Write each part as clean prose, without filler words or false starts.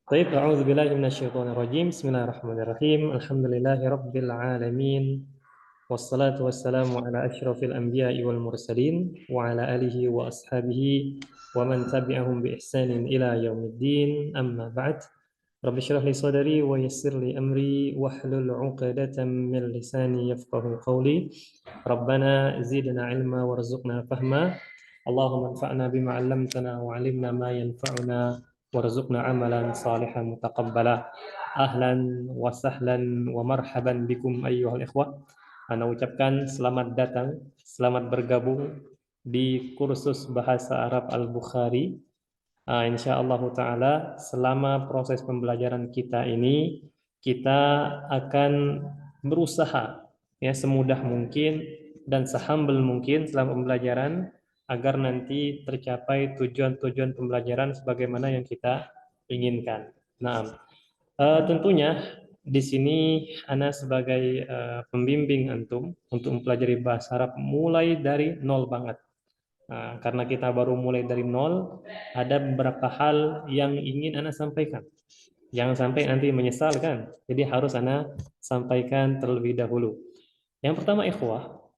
طيب أعوذ بالله من الشيطان الرجيم بسم الله الرحمن الرحيم الحمد لله رب العالمين والصلاة والسلام على أشرف الأنبياء والمرسلين وعلى آله وأصحابه ومن تبعهم بإحسان إلى يوم الدين أما بعد رب اشرح لي صدري ويسر لي أمري واحلل عقدة من لساني يفقه قولي ربنا زدنا علما وارزقنا فهما اللهم انفعنا بما علمتنا وعلمنا ما ينفعنا وارزقنا عملا صالحا متقبلا أهلا وسهلا ومرحبا بكم أيها الإخوة. Ana ucapkan selamat datang, selamat bergabung di kursus bahasa Arab Al-Bukhari. Insya Allah Ta'ala selama proses pembelajaran kita ini kita akan berusaha ya semudah mungkin dan sehumble mungkin selama pembelajaran agar nanti tercapai tujuan-tujuan pembelajaran sebagaimana yang kita inginkan. Nah, tentunya di sini Ana sebagai pembimbing antum untuk mempelajari bahasa Arab mulai dari nol banget. Nah, karena kita baru mulai dari nol, ada beberapa hal yang ingin Ana sampaikan. Jangan sampai nanti menyesal kan. Jadi harus Ana sampaikan terlebih dahulu. Yang pertama ikhwah,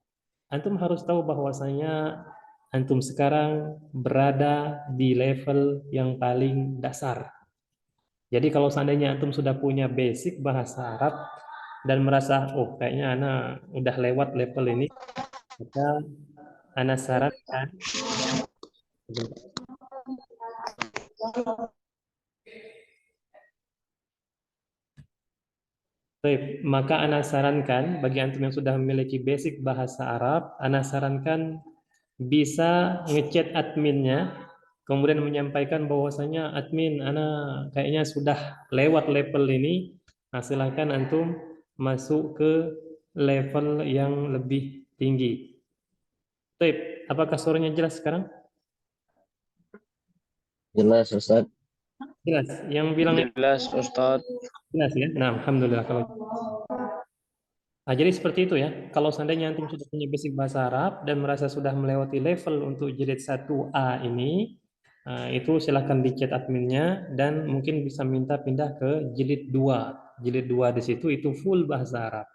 antum harus tahu bahwasanya antum sekarang berada di level yang paling dasar. Jadi kalau seandainya antum sudah punya basic bahasa Arab dan merasa oh kayaknya Ana udah lewat level ini, maka Ana sarankan baik, maka Ana sarankan bagi antum yang sudah memiliki basic bahasa Arab, Ana sarankan bisa ngechat adminnya, kemudian menyampaikan bahwasanya admin Ana kayaknya sudah lewat level ini. Nah, silakan antum masuk ke level yang lebih tinggi. Baik, apakah suaranya jelas sekarang? Jelas, Ustaz. Jelas. Yang bilang Jelas, Ustaz. jelas ya. Nah, alhamdulillah kalau Nah, jadi seperti itu ya. Kalau seandainya antum sudah punya basic bahasa Arab dan merasa sudah melewati level untuk jilid 1A ini, itu silahkan di chat adminnya dan mungkin bisa minta pindah ke jilid 2. Jilid 2 di situ itu full bahasa Arab.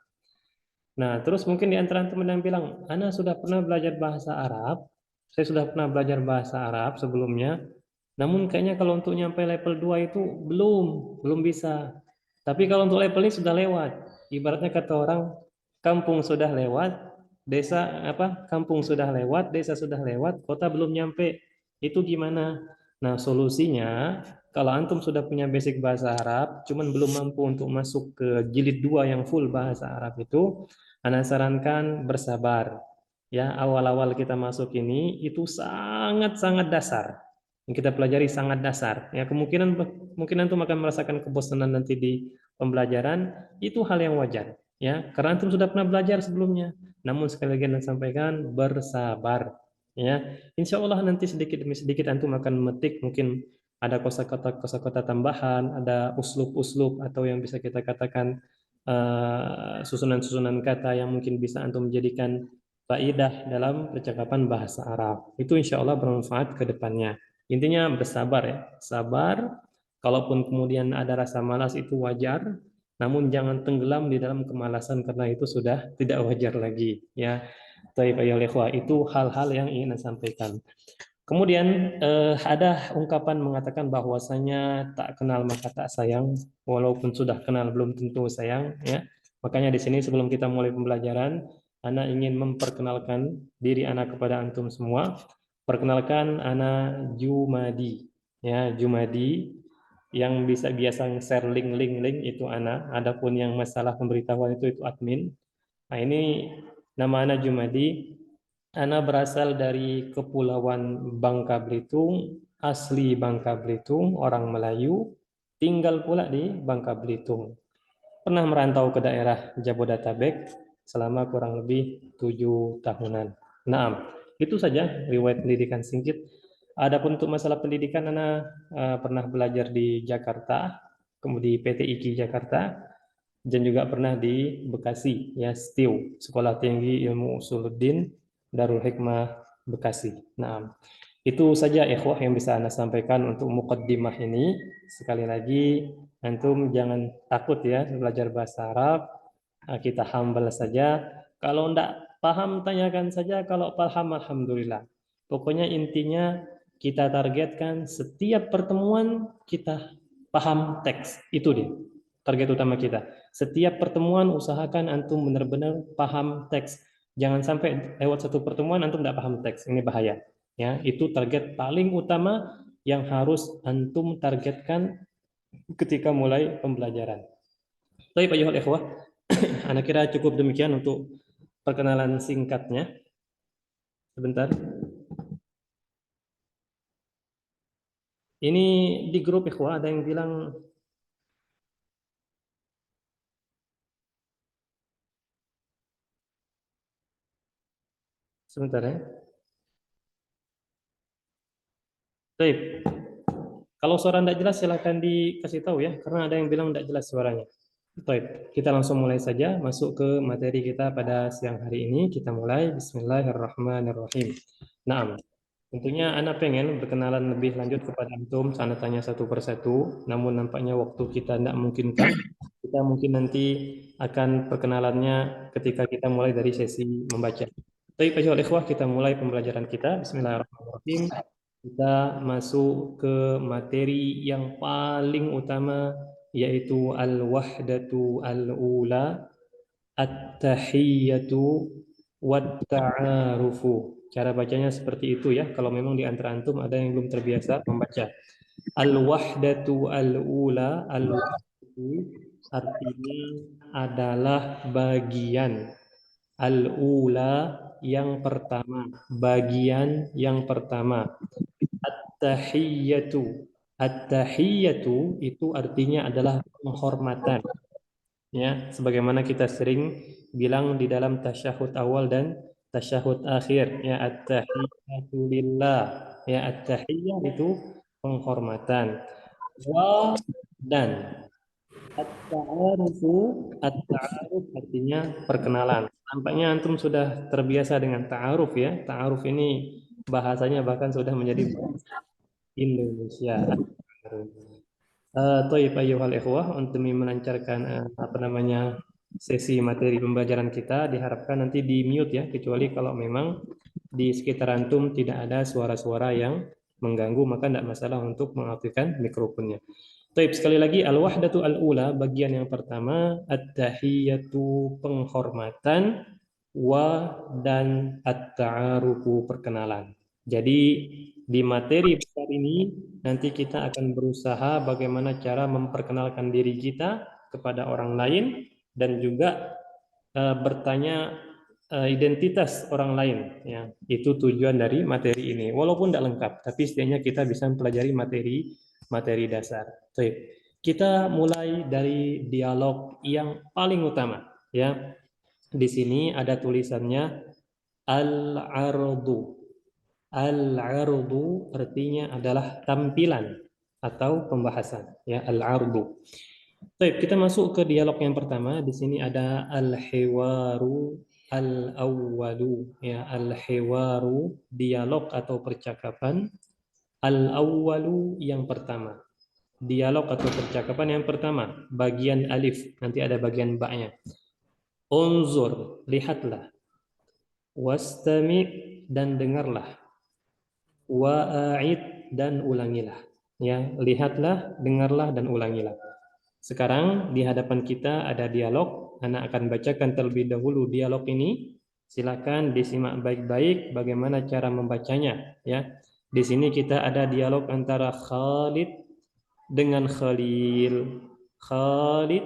Nah, terus mungkin di antara antum yang bilang, Ana sudah pernah belajar bahasa Arab, saya sudah pernah belajar bahasa Arab sebelumnya, namun kayaknya kalau untuk nyampe level 2 itu belum bisa. Tapi kalau untuk level ini sudah lewat. Ibaratnya kata orang, kampung sudah lewat, desa apa? Kampung sudah lewat, desa sudah lewat, kota belum nyampe. Itu gimana? Nah, solusinya kalau antum sudah punya basic bahasa Arab, cuman belum mampu untuk masuk ke jilid 2 yang full bahasa Arab itu, Ana sarankan bersabar. Ya, awal-awal kita masuk ini itu sangat-sangat dasar. Yang kita pelajari sangat dasar. Ya, kemungkinan mungkin antum akan merasakan kebosanan nanti di pembelajaran, itu hal yang wajar. Ya, karena antum sudah pernah belajar sebelumnya. Namun sekali lagi Ana sampaikan bersabar. Ya, insya Allah nanti sedikit demi sedikit antum akan memetik mungkin ada kosakata tambahan, ada uslub-uslub atau yang bisa kita katakan susunan-susunan kata yang mungkin bisa antum menjadikan faidah dalam percakapan bahasa Arab. Itu insya Allah bermanfaat ke depannya. Intinya bersabar ya, sabar. Kalaupun kemudian ada rasa malas itu wajar, namun jangan tenggelam di dalam kemalasan karena itu sudah tidak wajar lagi. Ya, Taib ayyuhal ikhwah, itu hal-hal yang ingin saya sampaikan. Kemudian ada ungkapan mengatakan bahwasanya tak kenal maka tak sayang, walaupun sudah kenal belum tentu sayang. Ya, makanya di sini sebelum kita mulai pembelajaran, Ana ingin memperkenalkan diri Ana kepada antum semua. Perkenalkan Ana Jumadi, ya Jumadi yang bisa biasa share link itu Ana. Adapun yang masalah pemberitahuan itu admin. Nah ini nama Ana Jumadi. Ana berasal dari Kepulauan Bangka Belitung, asli Bangka Belitung, orang Melayu, tinggal pula di Bangka Belitung. Pernah merantau ke daerah Jabodetabek selama kurang lebih 7 tahunan. Nah, itu saja riwayat pendidikan singkat. Adapun untuk masalah pendidikan, Ana pernah belajar di Jakarta, kemudian di PT IKI Jakarta, dan juga pernah di Bekasi, ya STIU, Sekolah Tinggi Ilmu Usuluddin Darul Hikmah Bekasi. Nah, Itu saja ikhwah yang bisa Anda sampaikan untuk muqaddimah ini. Sekali lagi, antum jangan takut ya belajar bahasa Arab. Kita humble saja. Kalau enggak paham, tanyakan saja. Kalau paham, alhamdulillah. Pokoknya intinya kita targetkan setiap pertemuan kita paham teks. Itu dia target utama kita. Setiap pertemuan usahakan antum benar-benar paham teks. Jangan sampai lewat satu pertemuan antum tidak paham teks. Ini bahaya. Ya, itu target paling utama yang harus antum targetkan ketika mulai pembelajaran. Baik, ayuhal ikhwah, ana kira cukup demikian untuk perkenalan singkatnya. Sebentar. Ini di grup ikhwah ada yang bilang sebentar ya. Baik. Kalau suara tidak jelas silahkan dikasih tahu ya, karena ada yang bilang tidak jelas suaranya. Baik, kita langsung mulai saja masuk ke materi kita pada siang hari ini. Kita mulai. Bismillahirrahmanirrahim. Nah, tentunya Ana pengen berkenalan lebih lanjut kepada antum. Ana tanya satu persatu, namun nampaknya waktu kita tidak memungkinkan. Kita mungkin nanti akan perkenalannya ketika kita mulai dari sesi membaca. Baik, ayuhal ikhwah, kita mulai pembelajaran kita. Bismillahirrahmanirrahim. Kita masuk ke materi yang paling utama, yaitu al-wahdatu al-ula, at-tahiyyatu wat-ta'arufu. Cara bacanya seperti itu ya. Kalau memang di antara antum ada yang belum terbiasa membaca. Al-wahdatu al-ula, al-wahdatu artinya adalah bagian. Al-ula yang pertama, bagian yang pertama. At-tahiyyatu. At-tahiyyatu itu artinya adalah penghormatan. Ya, sebagaimana kita sering bilang di dalam tasyahud awal dan tasyahud akhir, ya at-tahiyyatu lillah. Ya, at-tahiyyah itu penghormatan. Wa dan at-ta'arufu, at-ta'aruf artinya perkenalan. Tampaknya antum sudah terbiasa dengan ta'aruf ya. Ta'aruf ini bahasanya bahkan sudah menjadi Indonesia. Thayyib ayyuhal ikhwah, untuk demi melancarkan apa namanya sesi materi pembelajaran kita, diharapkan nanti di mute ya, kecuali kalau memang di sekitar antum tidak ada suara-suara yang mengganggu, maka tidak masalah untuk mengaktifkan mikrofonnya. Taib, sekali lagi al-wahdatu al-ula, bagian yang pertama, at-tahiyatu penghormatan, wa dan at-ta'arufu perkenalan. Jadi di materi besar ini nanti kita akan berusaha bagaimana cara memperkenalkan diri kita kepada orang lain dan juga bertanya identitas orang lain ya. Itu tujuan dari materi ini. Walaupun tidak lengkap, tapi setidaknya kita bisa mempelajari materi dasar. Baik. Kita mulai dari dialog yang paling utama ya. Di sini ada tulisannya al-ardu. Al-ardu artinya adalah tampilan atau pembahasan ya, al-ardu. Baik, kita masuk ke dialog yang pertama. Di sini ada al-hiwaru al-awwalu ya, al-hiwaru dialog atau percakapan, al-awwalu yang pertama. Dialog atau percakapan yang pertama, bagian alif, nanti ada bagian ba-nya. Unzur, lihatlah. Wastami, dan dengarlah. Wa'id, dan ulangilah. Ya, lihatlah, dengarlah, dan ulangilah. Sekarang di hadapan kita ada dialog. Anak akan bacakan terlebih dahulu dialog ini. Silakan disimak baik-baik bagaimana cara membacanya. Ya, di sini kita ada dialog antara Khalid dengan Khalil. Khalid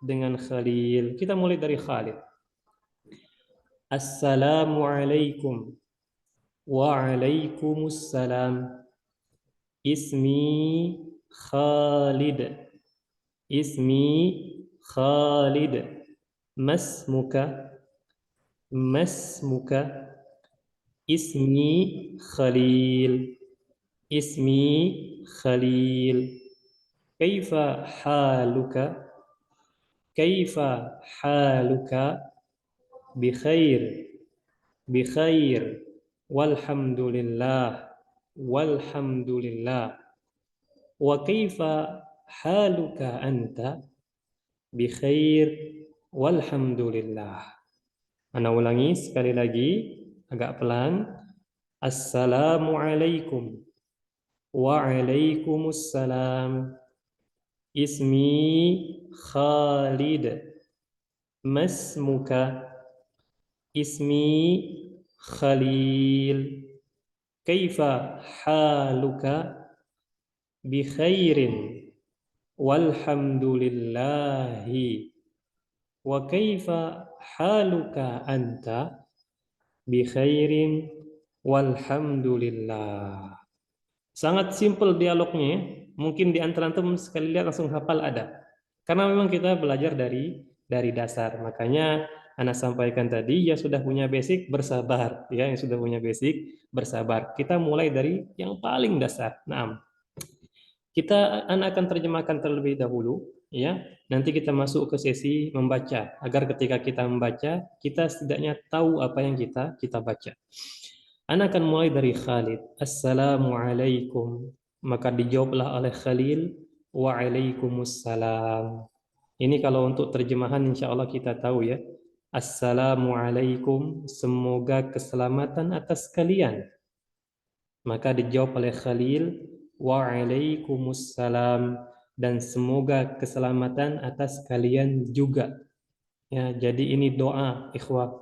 dengan Khalil. Kita mulai dari Khalid. Assalamualaikum. Waalaikumsalam. Ismi Khalid. Ismi Khalid. Masmuka. Masmuka. Ismi Khalil. Ismi Khalil. Kaifa haluka? Kaifa haluka? Bikhair. Bikhair. Walhamdulillah. walhamdulillah. Wa kaifa haluka anta? Bi khair walhamdulillah. Ana ulangi sekali lagi agak pelan. Assalamualaikum. Waalaikumsalam. Ismi Khalid. Masmuka. Ismi Khalil. Kaifa haluka? Bi khairin walhamdulillahi. Wa kaifa haluka anta? Bi khairin walhamdulillah. Sangat simpel dialognya. Mungkin di antara antum sekali lihat langsung hafal ada. Karena memang kita belajar dari dasar. Makanya Ana sampaikan tadi, yang sudah punya basic bersabar, ya, yang sudah punya basic bersabar. Kita mulai dari yang paling dasar. Nah, Ana akan terjemahkan terlebih dahulu, ya. Nanti kita masuk ke sesi membaca, agar ketika kita membaca, kita setidaknya tahu apa yang kita baca. Ana akan mulai dari Khalid. Assalamualaikum. Maka dijawablah oleh Khalil, waalaikumsalam. Ini kalau untuk terjemahan insya Allah kita tahu ya. Assalamualaikum, semoga keselamatan atas kalian. Maka dijawab oleh Khalil, waalaikumsalam, dan semoga keselamatan atas kalian juga. Ya, jadi ini doa, ikhwah.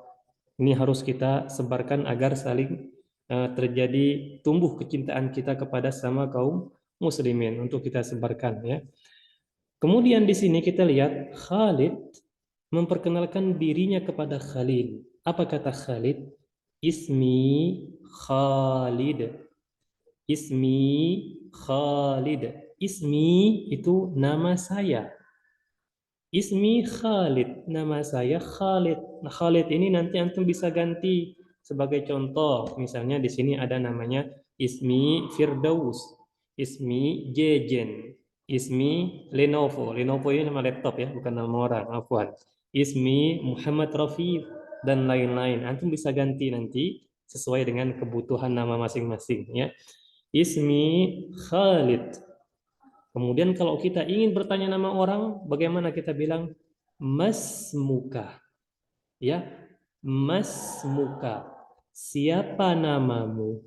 Ini harus kita sebarkan agar saling terjadi tumbuh kecintaan kita kepada sama kaum muslimin, untuk kita sebarkan ya. Kemudian di sini kita lihat Khalid memperkenalkan dirinya kepada Khalil. Apa kata Khalid? Ismi Khalid. Ismi Khalid. Ismi itu nama saya. Ismi Khalid, nama saya Khalid. Nah, Khalid ini nanti antum bisa ganti sebagai contoh. Misalnya di sini ada namanya Ismi Firdaus, Ismi Jejen, Ismi Lenovo. Lenovo ini nama laptop ya, bukan nama orang. Afwan. Ismi Muhammad Rafi dan lain-lain. Antum bisa ganti nanti sesuai dengan kebutuhan nama masing-masing ya. Ismi Khalid. Kemudian kalau kita ingin bertanya nama orang, bagaimana kita bilang? Masmuka. Ya, masmuka. Siapa namamu?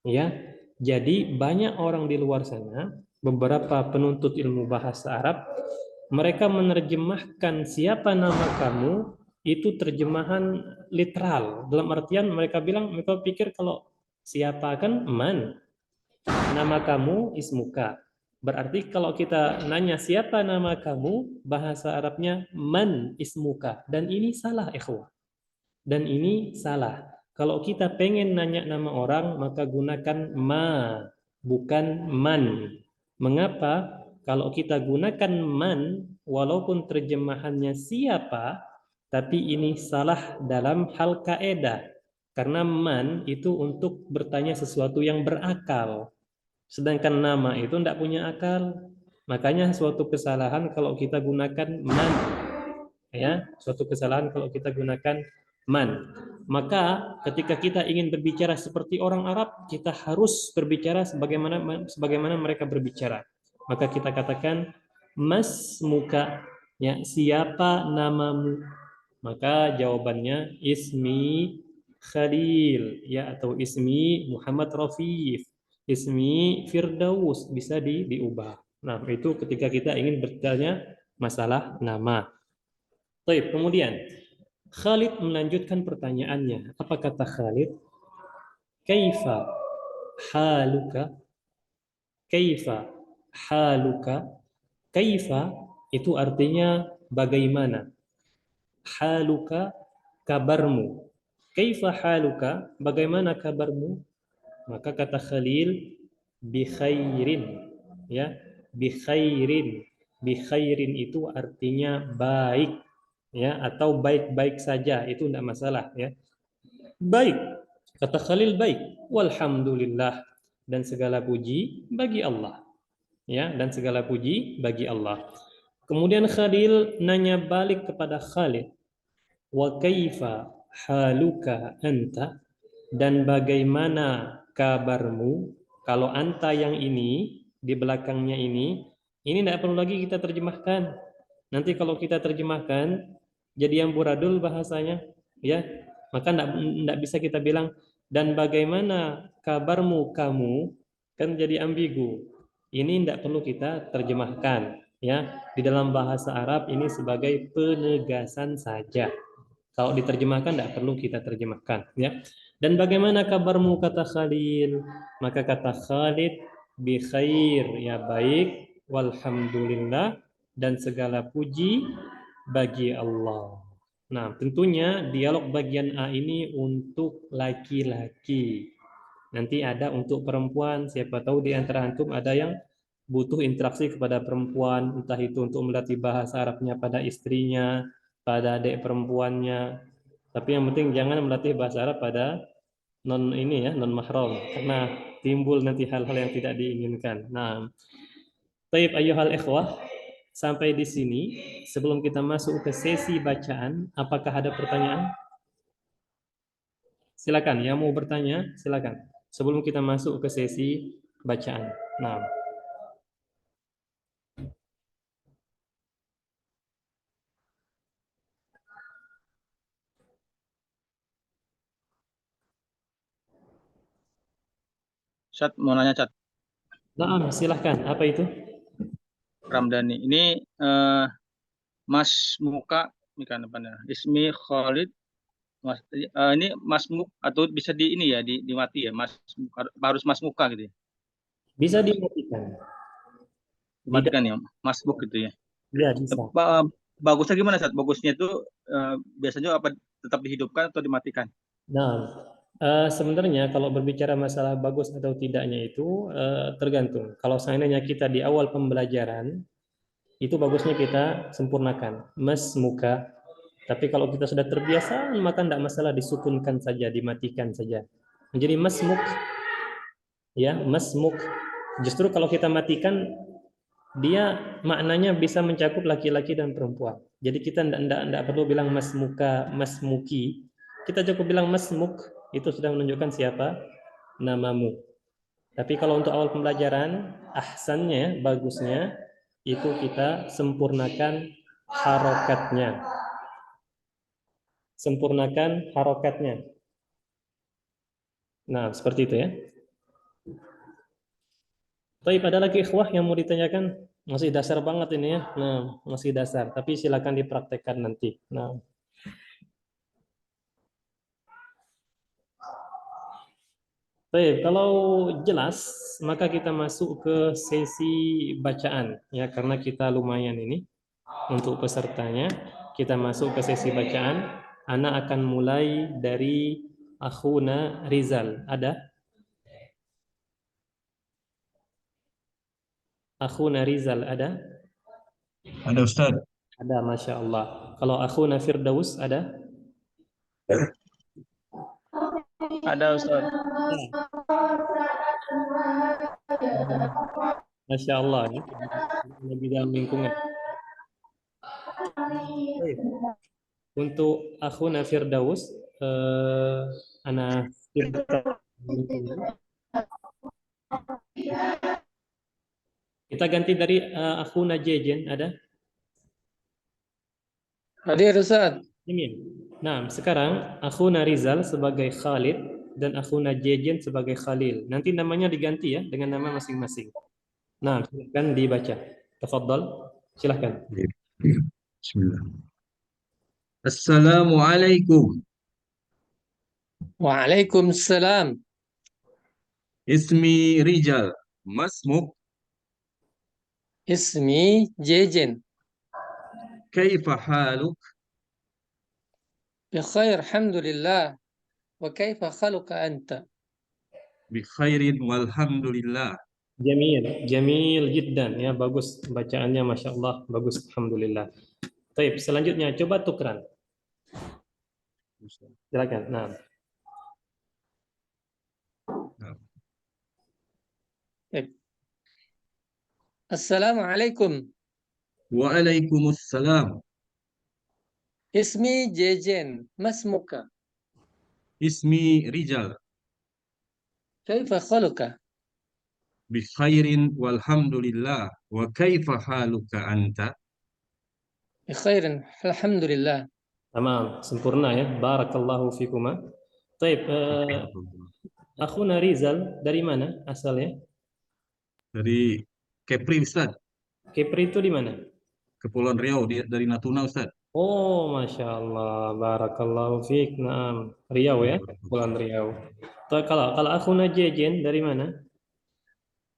Ya. Jadi banyak orang di luar sana, beberapa penuntut ilmu bahasa Arab, mereka menerjemahkan siapa nama kamu itu terjemahan literal. Dalam artian mereka pikir kalau siapa kan man. Nama kamu ismuka. Berarti kalau kita nanya siapa nama kamu, bahasa Arabnya man ismuka. Dan ini salah, ikhwah. Dan ini salah. Kalau kita pengen nanya nama orang, maka gunakan ma, bukan man. Mengapa? Kalau kita gunakan man, walaupun terjemahannya siapa, tapi ini salah dalam hal kaedah. Karena man itu untuk bertanya sesuatu yang berakal. Sedangkan nama itu tidak punya akal. Makanya suatu kesalahan kalau kita gunakan man. Ya, suatu kesalahan kalau kita gunakan man. Maka ketika kita ingin berbicara seperti orang Arab, kita harus berbicara sebagaimana mereka berbicara. Maka kita katakan mas muka, ya, siapa namamu? Maka jawabannya ismi Khalil, ya, atau ismi Muhammad Rafiq, ismi Firdaus, bisa diubah. Nah, itu ketika kita ingin bertanya masalah nama. Baik, kemudian Khalid melanjutkan pertanyaannya. Apa kata Khalid? Kaifa haluka? Kaifa haluka? Kaifa itu artinya bagaimana. Haluka, kabarmu. Kaifa haluka? Bagaimana kabarmu? Maka kata Khalil, bi khairin. Ya, bi khairin. Bi khairin itu artinya baik, ya, atau baik-baik saja, itu tidak masalah ya. Baik, kata Khalil, baik. Walhamdulillah, dan segala puji bagi Allah. Ya, dan segala puji bagi Allah. Kemudian Khalil nanya balik kepada Khalid, wa kaifa haluka anta? Dan bagaimana kabarmu? Kalau anta yang ini di belakangnya ini tidak perlu lagi kita terjemahkan. Nanti kalau kita terjemahkan jadi amburadul bahasanya, ya. Maka tidak bisa kita bilang dan bagaimana kabarmu kamu, kan jadi ambigu. Ini tidak perlu kita terjemahkan, ya. Di dalam bahasa Arab ini sebagai penegasan saja. Kalau diterjemahkan tidak perlu kita terjemahkan, ya. Dan bagaimana kabarmu kata Khalil? Maka kata Khalid bi khair, ya baik, walhamdulillah dan segala puji bagi Allah. Nah, tentunya dialog bagian A ini untuk laki-laki. Nanti ada untuk perempuan, siapa tahu di antara antum ada yang butuh interaksi kepada perempuan, entah itu untuk melatih bahasa Arabnya pada istrinya, pada adik perempuannya. Tapi yang penting jangan melatih bahasa Arab pada non ini ya, non mahram, karena timbul nanti hal-hal yang tidak diinginkan. Nah, taib ayyuhal ikhwah, sampai di sini sebelum kita masuk ke sesi bacaan, apakah ada pertanyaan? Silakan, yang mau bertanya, silakan. Sebelum kita masuk ke sesi bacaan. Nah, Chat mau nanya Chat silakan. Apa itu? Ramdhani. Ini Mas Muka, ini kan depannya. Ismi Khalid. Mas, ini Mas Muk atau bisa di ini ya dimati ya Mas harus Mas Muka gitu ya. Bisa dimatikan. Dimatikan ya Mas Muk gitu ya. Ya, bisa. Bagusnya gimana Chat? Bagusnya itu biasanya apa tetap dihidupkan atau dimatikan? Nah, sebenarnya kalau berbicara masalah bagus atau tidaknya itu tergantung. Kalau seandainya kita di awal pembelajaran, itu bagusnya kita sempurnakan. Mas muka. Tapi kalau kita sudah terbiasa, maka tidak masalah disukunkan saja, dimatikan saja. Menjadi masmuk, ya masmuk. Justru kalau kita matikan, dia maknanya bisa mencakup laki-laki dan perempuan. Jadi kita tidak perlu bilang masmuka, masmuki. Kita cukup bilang masmuk, itu sudah menunjukkan siapa namamu. Tapi kalau untuk awal pembelajaran, ahsannya, bagusnya, itu kita sempurnakan harokatnya. Sempurnakan harokatnya. Nah, seperti itu ya. Tapi ada lagi ikhwah yang mau ditanyakan? Masih dasar banget ini ya. Nah, masih dasar. Tapi silakan dipraktekkan nanti. Nah, baik, kalau jelas, maka kita masuk ke sesi bacaan ya, karena kita lumayan ini untuk pesertanya. Kita masuk ke sesi bacaan. Ana akan mulai dari Akhuna Rizal. Ada? Akhuna Rizal ada? Ada Ustaz. Ada, Masya Allah. Kalau Akhuna Firdaus ada? Ada Ustaz. Masya Allah ya. Di dalam lingkungan. Baik. Untuk Akhuna Firdaus, ana kita ganti dari Akhuna Jejen, ada? Hadir Ustaz. Ini. Nah, sekarang Akhuna Rizal sebagai Khalid dan Akhuna Jejen sebagai Khalil. Nanti namanya diganti ya dengan nama masing-masing. Nah, silakan dibaca. Tafadhal. Silakan. Bismillah. Assalamualaikum. Waalaikumsalam. Ismi Rijal. Masmuk. Ismi Jejen. Kaifa haluk? Bikhair, alhamdulillah. Wa kaifa khaluka anta? Bi khairin walhamdulillah. Jamil, jamil jiddan ya, bagus bacaannya, Masya Allah, bagus, alhamdulillah. Baik, selanjutnya coba tukeran. Silakan. Nah. Assalamualaikum. Waalaikumsalam. Ismi Jejen. Masmuka. Ismi Rijal. Kaifa khaluka? بخير والحمد لله وكيف حالك أنت بخير الحمد لله. Tamam, sempurna ya. Barakallahu fikuma. Taib, akhuna Rizal dari mana asalnya? dari Kepri Ustaz, Kepri itu di mana? Kepulauan Riau, dari Natuna Ustaz. Oh, Masya Allah. Barakallahu fiik. Naam. Riau ya, Kepulauan Riau. Kalau akhuna Jejen dari mana?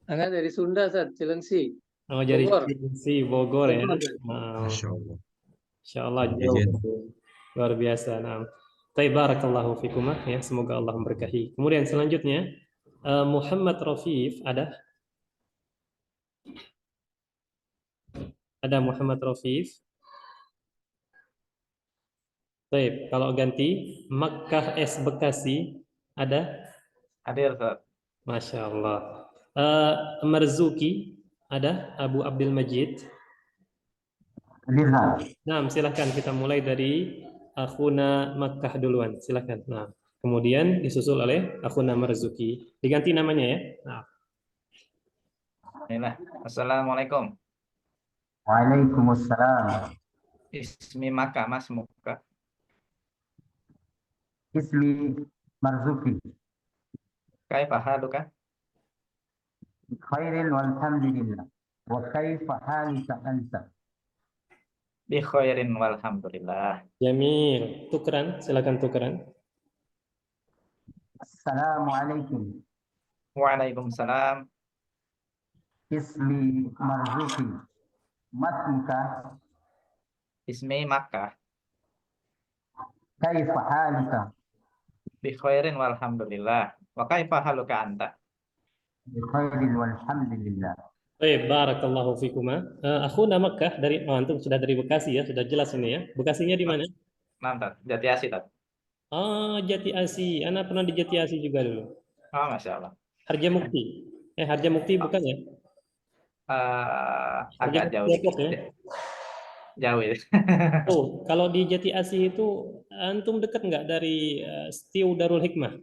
Anak dari Sunda, Ustaz, Cilengsi, Oh, dari Bogor. si Bogor ya. Bogor. Naam. Masya Allah. Insya Allah jauh. Jejen. Luar biasa. Naam. Taib, barakallahu fikumah ya. Semoga Allah memberkahi. Kemudian selanjutnya Muhammad Rafif ada? Ada Muhammad Rafif. Taib, kalau ganti Makkah S Bekasi ada? Hadir, Ustaz. Masya Allah. Marzuki ada? Abu Abdul Majid. Hadir, Ustaz. Nah, silahkan kita mulai dari Akhuna Makkah duluan. Silahkan. Nah, kemudian disusul oleh Akhuna Marzuki. Diganti namanya ya. Nah, Inilah. Assalamualaikum. Waalaikumsalam. Ismi Maka, Mas Muka. Ismi Marzuki. Kaifa haluka? Khairin walhamdulillah. Wa kaifa halika anta? Bi khairin walhamdulillah. Jamil. Tukeran, silakan tukeran. Assalamualaikum. Waalaikumsalam. Ismi Marzuki. Masmuka. Ismi Maka. Kaifa halika? Bi khairin walhamdulillah. Wa kaifa haluka anta? Bi khairin walhamdulillah. Baik, barakallahu fikuma. Akhuna Makkah dari antum sudah dari Bekasi ya, sudah jelas ini ya. Bekasinya di mana? Mantap. Jati Asih, Tat. Ah, Jati Asih. Anak pernah di Jati Asih juga dulu. Oh, Masya Allah. Harjamukti. Harjamukti bukan ya? Agak Harjamukti jauh Depok dikit. ya. Jauh ya. Oh, kalau di Jati Asih itu antum dekat nggak dari Stiu Darul Hikmah?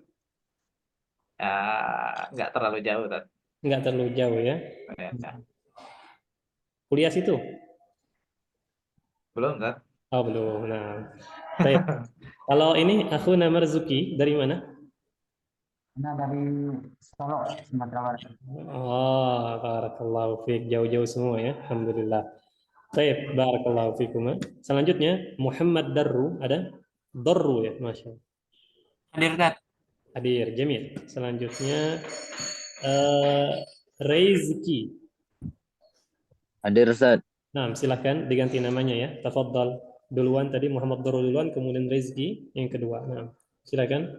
Nggak terlalu jauh, Tat. Nggak terlalu jauh ya. Ya. Kuliah situ? Belum, Tat. Oh, belum. Nah, baik. Kalau ini aku nama Marzuki dari mana? Ana dari Solo, Sumatera Barat. Oh, barakallahu fiik. Jauh-jauh semua ya. Alhamdulillah. Baik, barakallahu fiikum. Selanjutnya Muhammad Darru ada? Darru ya, Masya Allah. Hadir, Tat. Hadir, Jamil. Selanjutnya Reizki. Hadir, Ustaz. Nah, silahkan diganti namanya ya. Tafadhal. Duluan tadi Muhammad Darru duluan, kemudian Reizki yang kedua. Nah, silakan.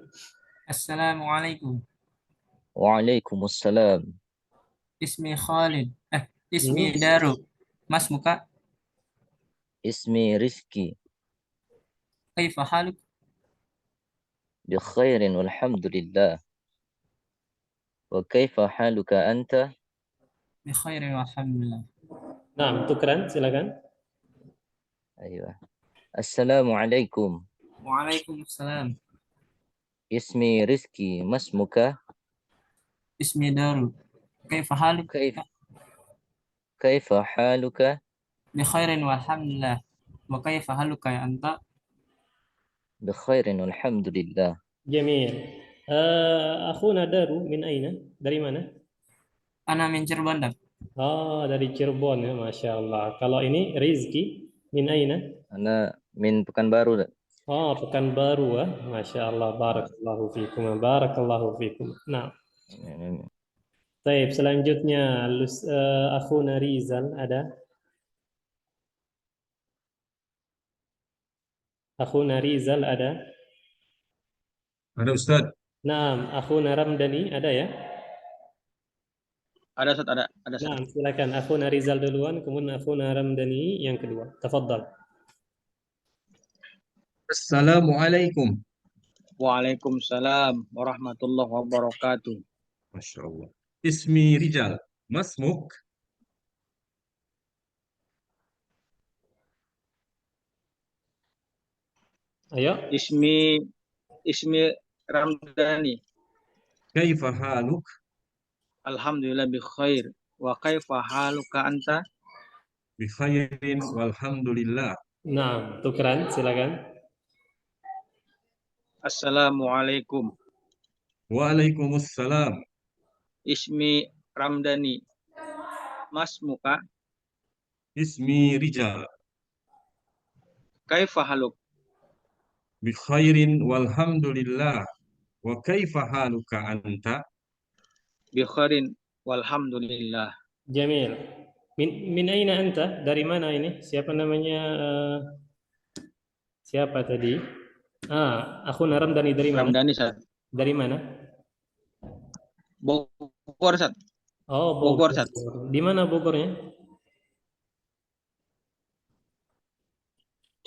Assalamualaikum. Waalaikumsalam. Ismi Khalid. Ismi Daru. Mas Muka. Ismi Rizki. Kaifa haluk? Bi khairin walhamdulillah. Wa kaifa haluka anta? Bi khairin walhamdulillah. Nah, tukeran silakan. Ayo. Assalamualaikum. Waalaikumsalam. Ismi Rizki. Masmuka. Ismi Daru. Kaifa haluk? Kaifa haluka? Bi khairin walhamdulillah. Wa kaifa haluka ya anta? Bi khairin walhamdulillah. Jamil. Akhuna Daru min aina? Dari mana? Ana min Cirebon, Tat. Oh, dari Cirebon ya, Masya Allah. Kalau ini Rizki min aina? Ana min Pekanbaru. Oh, Pekanbaru ya, Masya Allah. Barakallahu fikum. Barakallahu fikum. Nah, baik. Selanjutnya Akhuna Rizal ada? Akhuna Rizal ada? Ada Ustaz. Nah, Akhuna Ramdhani ada ya? Ada Ustaz, ada Ustaz. Nah, silakan. Akhuna Rizal duluan, kemudian Akhuna Ramdhani yang kedua. Tafadhal. Assalamualaikum. Waalaikumsalam warahmatullahi wabarakatuh. Masya Allah. Ismi Rijal. Masmuk. Ayo. Ismi Ramdhani. Kaifa haluk? Alhamdulillah bi khair. Wa kaifa haluka anta? Bi khairin walhamdulillah. Nah, tukeran, silakan. Assalamualaikum. Waalaikumsalam. Ismi Ramdani. Mas muka. Ismi Rijal. Kaifa haluk? Bi khairin walhamdulillah. Wa kaifa haluka anta? Bi khairin walhamdulillah. Jamil. Min aina anta? Dari mana ini? Siapa namanya? Siapa tadi? Akhuna Ramdhani dari mana? Ramdhani, Ustaz. Dari mana? Bogor, Ustaz. Oh, Bogor, Bogor. Ustaz. Di mana Bogornya?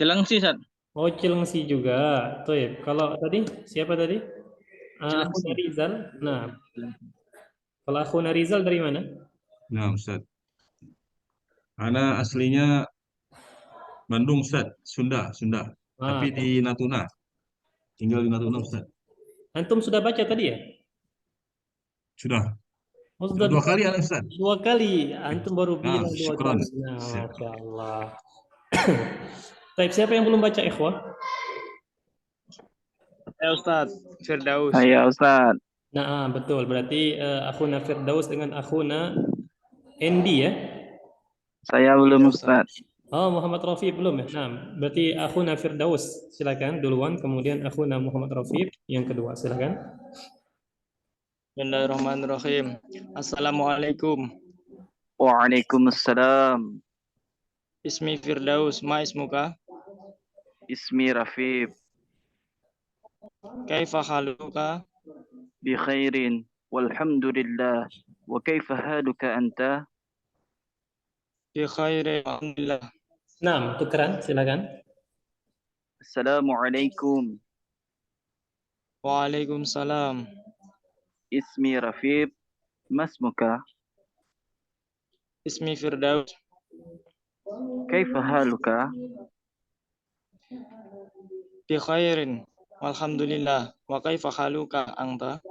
Cilengsi, Ustaz. Oh, Cilengsi juga. Toib. Kalau tadi siapa tadi? Akhuna Cilengsi. Rizal. Nah, kalau Akhuna Rizal dari mana? Nah, Ustaz. Ana aslinya Bandung, Ustaz. Sunda. Tapi di Natuna. Tinggal di Natuna, Ustaz. Antum sudah baca tadi ya? Sudah. Oh, Sudah 2 kali, Ustaz. 2 kali. Antum baru bilang 2 syukran. kali. Nah, Masya Allah. Baik, siapa yang belum baca ikhwah? Ya, Ustaz. Firdaus. Ya Ustaz. Nah, betul. Berarti Akhuna Firdaus dengan Akhuna Endi ya? Saya belum Ustaz. Oh, Muhammad Rafi belum ya? Nah, berarti Akhuna Firdaus silakan duluan, kemudian Akhuna Muhammad Rafi yang kedua, silakan. Bismillahirrahmanirrahim. Assalamualaikum. Waalaikumsalam. Ismi Firdaus, ma ismuka? Ismi Rafib. Kaifa haluka? Bi khairin walhamdulillah. Wa kaifa haluka anta? Bi khairin alhamdulillah. Nah, tukeran, silakan. Assalamualaikum. Waalaikumsalam. Ismi Rafib. Masmuka? Ismi Firdaus. Kaifa haluka? Bi khairin walhamdulillah. Wa kaifa haluka anta?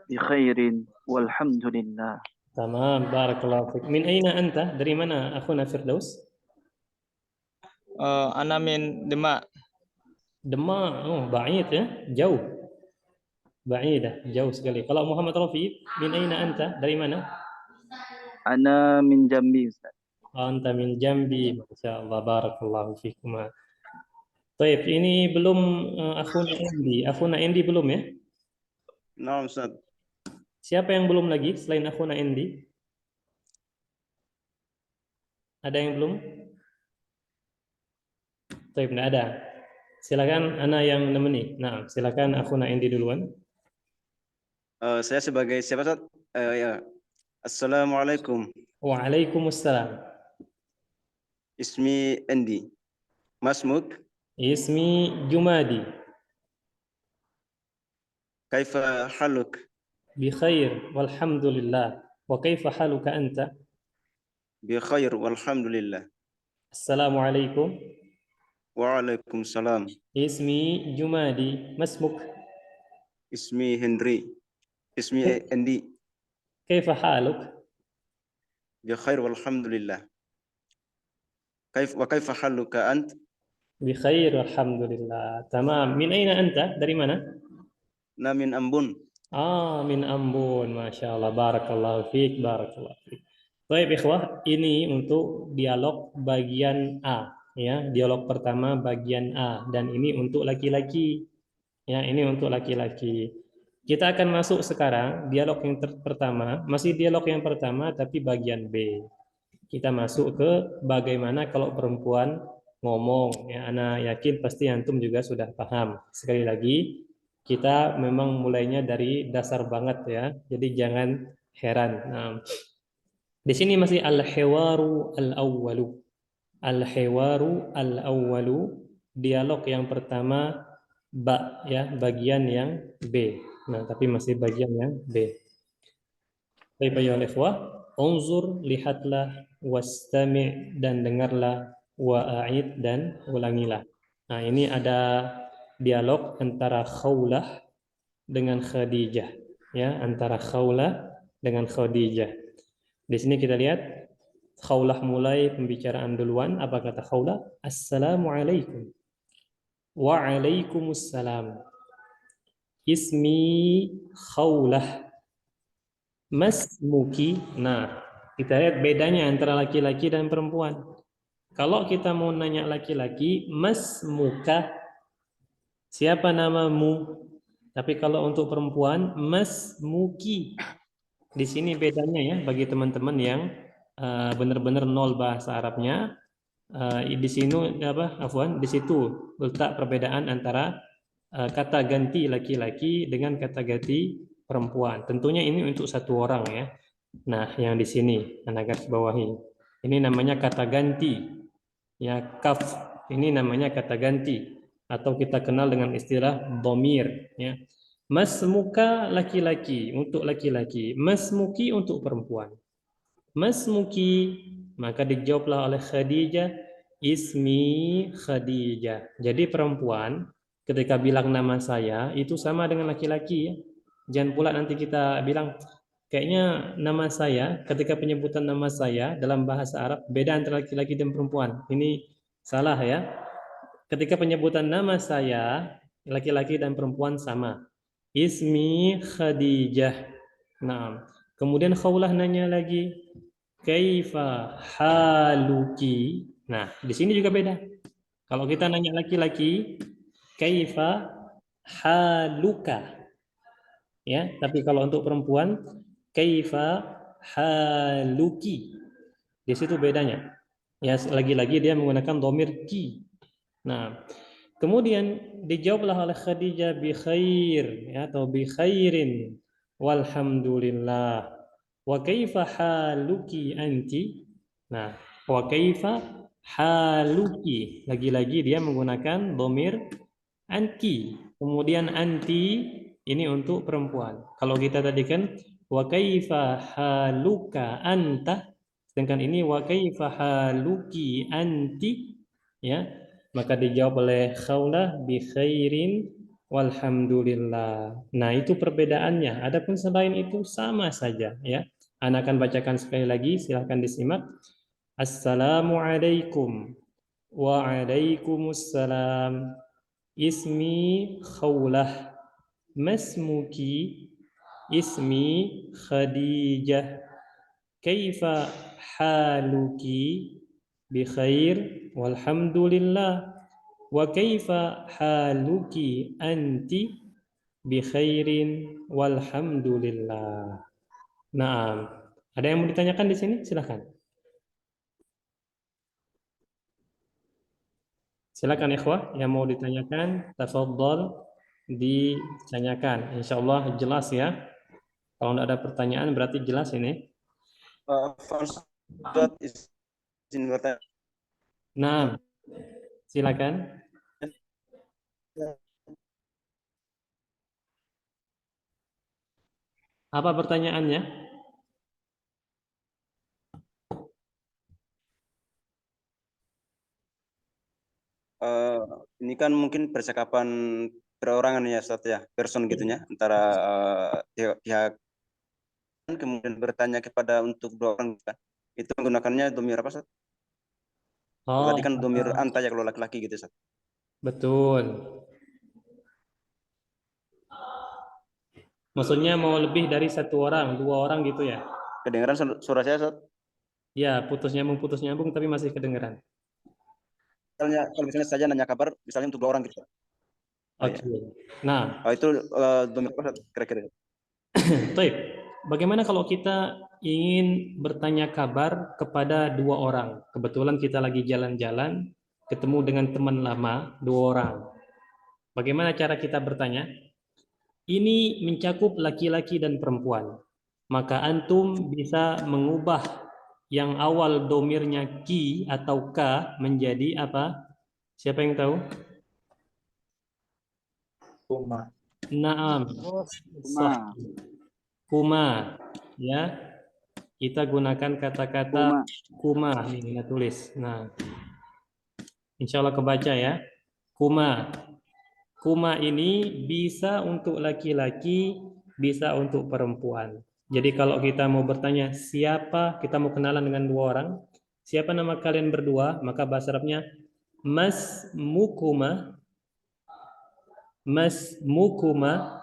Bi khairin walhamdulillah. Tamam, barakallahu fiik. Min aina anta? Dari mana Akhuna Firdaus? Ana min Demak. Demak. Oh, ba'id ya? Jauh. Ba'idah, jauh sekali. Kalau Muhammad Rafi, min aina anta? Dari mana? Ana min Jambi Ustaz. Anta min Jambi. Masya Allah, barakallahu fiikuma. Baik, ini belum Akhuna Endi. Akhuna Endi belum ya? Nah, Ustaz. Siapa yang belum lagi selain Akhuna Endi? Ada yang belum? Baik, tidak ada. Silakan Ana yang nemeni. Nah, silakan Akhuna Endi duluan. Saya sebagai siapa, Ustaz? Ya. Assalamualaikum. Waalaikumsalam. Ismi Endi. Masmuk. Ismi Jumadi. Kaifa haluk? Bi khair walhamdulillah. Wa kaifa haluka anta? Bi khair walhamdulillah. Assalamualaikum. Waalaikumsalam. Ismi Jumadi. Masmuk? Ismi Henry. Ismi Endi. Kaifa haluk? Bi khair walhamdulillah. Kaifa haluka ant? Bi khair alhamdulillah. Tamam. Min aina anta? Dari mana? Na min Ambon. Min Ambon. Masya Allah. Barakallahu fiik. Barakallahu fiik. Baik, ikhwah. Ini untuk dialog bagian A. Ya, dialog pertama bagian A. Dan ini untuk laki-laki. Ya, ini untuk laki-laki. Kita akan masuk sekarang dialog yang pertama. Masih dialog yang pertama, tapi bagian B. Kita masuk ke bagaimana kalau perempuan ngomong. Ya, Ana yakin pasti antum juga sudah paham. Sekali lagi, kita memang mulainya dari dasar banget ya. Jadi jangan heran. Nah, di sini masih al-hiwaru al-awwalu. Al-hiwaru al-awwalu, dialog yang pertama ba ya, bagian yang B. Nah, tapi masih bagian yang B. Baik, ayyuhal ikhwah, unzur, lihatlah, wastami' dan dengarlah, wa'id dan ulangilah. Nah, ini ada dialog antara Khawlah dengan Khadijah, ya, antara Khawlah dengan Khadijah. Di sini kita lihat Khawlah mulai pembicaraan duluan. Apa kata Khawlah? Assalamualaikum. Waalaikumsalam. Ismi Khawlah. Masmuki. Nah, kita lihat bedanya antara laki-laki dan perempuan. Kalau kita mau nanya laki-laki, masmuka, siapa namamu? Tapi kalau untuk perempuan, masmuki. Di sini bedanya ya, bagi teman-teman yang benar-benar nol bahasa Arabnya, di sini di situ letak perbedaan antara kata ganti laki-laki dengan kata ganti perempuan. Tentunya ini untuk satu orang ya. Nah, yang di sini Anda garis bawahi. Ini namanya kata ganti. Ya, kaf. Ini namanya kata ganti atau kita kenal dengan istilah dhamir ya. Masmuka laki-laki untuk laki-laki, masmuki untuk perempuan. Masmuki, maka dijawablah oleh Khadijah, ismi Khadijah. Jadi perempuan ketika bilang nama saya itu sama dengan laki-laki ya. Jangan pula nanti kita bilang kayaknya nama saya ketika penyebutan nama saya dalam bahasa Arab beda antara laki-laki dan perempuan. Ini salah ya. Ketika penyebutan nama saya laki-laki dan perempuan sama. Ismi Khadijah. Nah, kemudian Khawlah nanya lagi, kaifa haluki? Nah, di sini juga beda. Kalau kita nanya laki-laki, kaifa haluka? Ya, tapi kalau untuk perempuan, kaifa haluki? Di situ bedanya. Ya, lagi-lagi dia menggunakan dhamir ki. Nah, kemudian dijawablah oleh Khadijah bi khair ya, atau bi khairin walhamdulillah. Wa kaifa haluki anti? Nah, wa kaifa haluki. Lagi-lagi dia menggunakan dhamir anti. Kemudian anti ini untuk perempuan. Kalau kita tadi kan wa kaifa haluka anta, sedangkan ini wa kaifa haluki anti ya. Maka dijawab oleh Khawlah bi khairin walhamdulillah. Nah, itu perbedaannya. Adapun selain itu sama saja ya. Ana akan bacakan sekali lagi, silahkan disimak. Assalamualaikum. Waalaikumsalam. Ismi Khawlah. Masmuki. Ismi Khadijah. Kaifa haluki? Bi khair walhamdulillah. Wa kaifa haluki anti? Bi khairin walhamdulillah. Nah, ada yang mau ditanyakan di sini? Silakan. Silakan ikhwah yang mau ditanyakan, tafadhol ditanyakan. Insyaallah jelas ya. Kalau tidak ada pertanyaan berarti jelas ini. Izin bertanya. Nah, silakan. Apa pertanyaannya? Ini kan mungkin percakapan perorangan ya Ustaz ya, person gitunya antara pihak kemudian bertanya kepada untuk dua orang kan. Itu menggunakannya dhamir apa Ustaz? Oh, tadi kan dhamir anta ya kalau laki-laki gitu Ustaz. betul. Maksudnya mau lebih dari satu orang, dua orang gitu ya? Kedengaran suara saya Ustaz? Ya, putus nyambung tapi masih kedengaran. Kalau misalnya saja nanya kabar, misalnya untuk dua orang gitu. Oke. Nah, itu dhamir apa Ustaz kira-kira? Baik. Bagaimana kalau kita ingin bertanya kabar kepada dua orang? Kebetulan kita lagi jalan-jalan, ketemu dengan teman lama, dua orang. Bagaimana cara kita bertanya? Ini mencakup laki-laki dan perempuan. Maka antum bisa mengubah yang awal domirnya ki atau ka menjadi apa? Siapa yang tahu? Kuma. Naam. Kuma, ya. Kita gunakan kata-kata kuma. Ini kita tulis. Nah, insya Allah kebaca ya. Kuma. Kuma ini bisa untuk laki-laki, bisa untuk perempuan. Jadi kalau kita mau bertanya siapa, kita mau kenalan dengan dua orang, siapa nama kalian berdua, maka bahasa Arabnya masmukuma, masmukuma,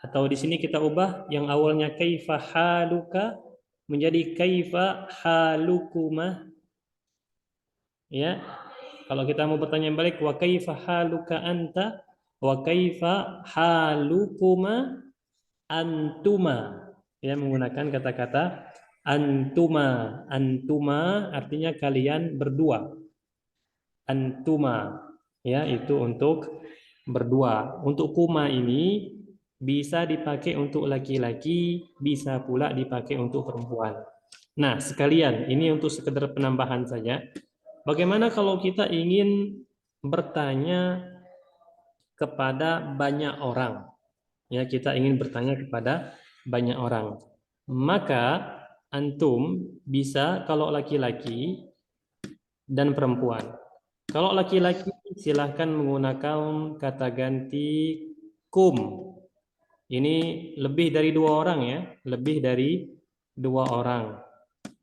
atau di sini kita ubah yang awalnya kaifa haluka menjadi kaifa halukuma. Ya. Kalau kita mau bertanya balik wa kaifa haluka anta wa kaifa halukuma antuma. Ya, menggunakan kata-kata antuma. Antuma artinya kalian berdua. Antuma, ya, itu untuk berdua. Untuk kuma ini bisa dipakai untuk laki-laki, bisa pula dipakai untuk perempuan. Nah, sekalian, ini untuk sekedar penambahan saja. Bagaimana kalau kita ingin bertanya kepada banyak orang? Ya, kita ingin bertanya kepada banyak orang. Maka antum bisa kalau laki-laki dan perempuan. Kalau laki-laki silahkan menggunakan kata ganti kum. Ini lebih dari dua orang ya, lebih dari dua orang.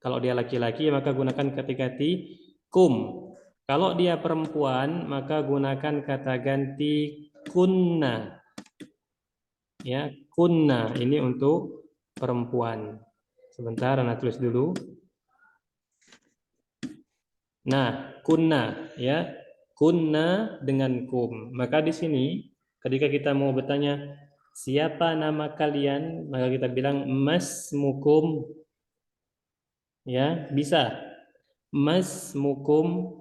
Kalau dia laki-laki maka gunakan kata ganti kum. Kalau dia perempuan maka gunakan kata ganti kunna. Ya, kunna ini untuk perempuan. Sebentar, anak tulis dulu. Nah, kunna ya. Kunna dengan kum. Maka di sini ketika kita mau bertanya siapa nama kalian, maka kita bilang masmukum. Ya, bisa. Masmukum,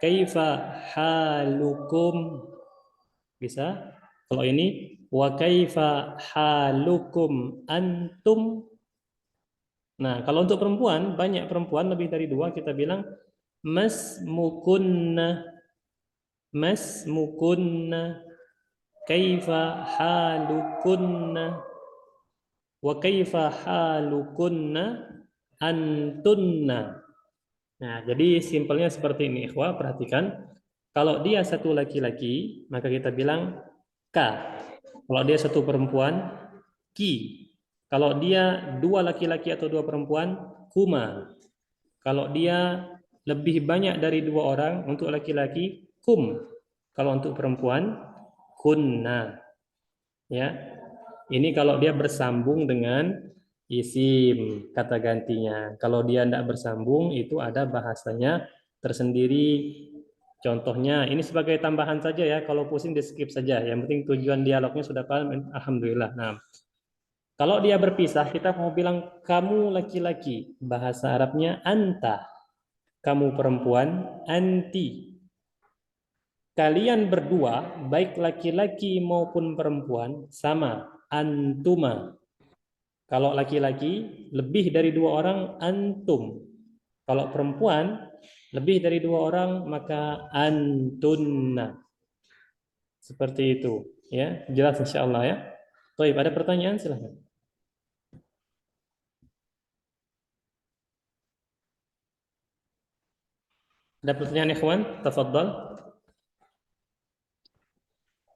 kaifa halukum. Bisa. Kalau ini wa kaifa halukum antum. Nah, kalau untuk perempuan, banyak perempuan lebih dari dua, kita bilang masmukunna, masmukunna, kaifa halukunna, wa kaifa halukunna antunna. Nah, jadi simpelnya seperti ini, ikhwah, perhatikan. Kalau dia satu laki-laki, maka kita bilang ka. Kalau dia satu perempuan, ki. Kalau dia dua laki-laki atau dua perempuan, kuma. Kalau dia lebih banyak dari dua orang, untuk laki-laki, kum. Kalau untuk perempuan, kunna. Ya. Ini kalau dia bersambung dengan isim, kata gantinya. Kalau dia tidak bersambung, itu ada bahasanya tersendiri. Contohnya, ini sebagai tambahan saja ya, kalau pusing di skip saja. Yang penting tujuan dialognya sudah paham, alhamdulillah. Nah, kalau dia berpisah, kita mau bilang kamu laki-laki, bahasa Arabnya anta. Kamu perempuan, anti. Kalian berdua, baik laki-laki maupun perempuan, sama, antuma. Kalau laki-laki, lebih dari dua orang, antum. Kalau perempuan, lebih dari dua orang, maka antunna. Seperti itu. Ya, jelas insya Allah ya. Baik, ada pertanyaan silahkan. Ada pertanyaan ikhwan? Tafadhal.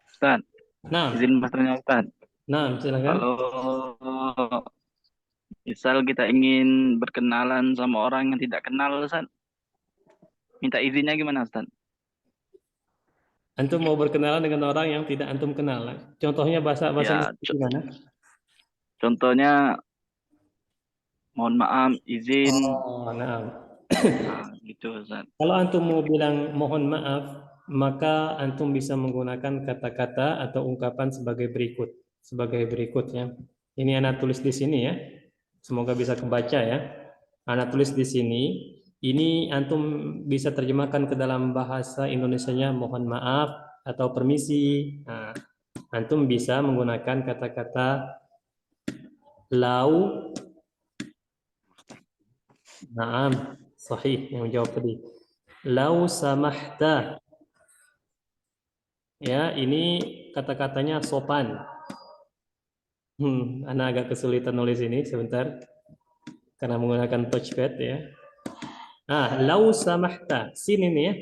Ustaz, Nah, izin bertanya Ustaz. nah, silakan. Kalau misal kita ingin berkenalan sama orang yang tidak kenal Ustaz, minta izinnya gimana Ustaz? Antum mau berkenalan dengan orang yang tidak antum kenal. Contohnya bahasa Ya, gimana? contohnya mohon maaf, izin. Oh, nah. Nah, gitu Ustaz. Kalau antum mau bilang mohon maaf, maka antum bisa menggunakan kata-kata atau ungkapan sebagai berikut. Sebagai berikut ya. Ini anak tulis di sini ya. Semoga bisa kebaca ya. Anak tulis di sini. Ini antum bisa terjemahkan ke dalam bahasa Indonesianya mohon maaf atau permisi. Nah, antum bisa menggunakan kata-kata lau. Naam, sahih yang menjawab tadi. Lau samahta. Ya, ini kata-katanya sopan. Anak agak kesulitan nulis ini sebentar karena menggunakan touchpad ya. Nah, lau samahta, sin ini ya.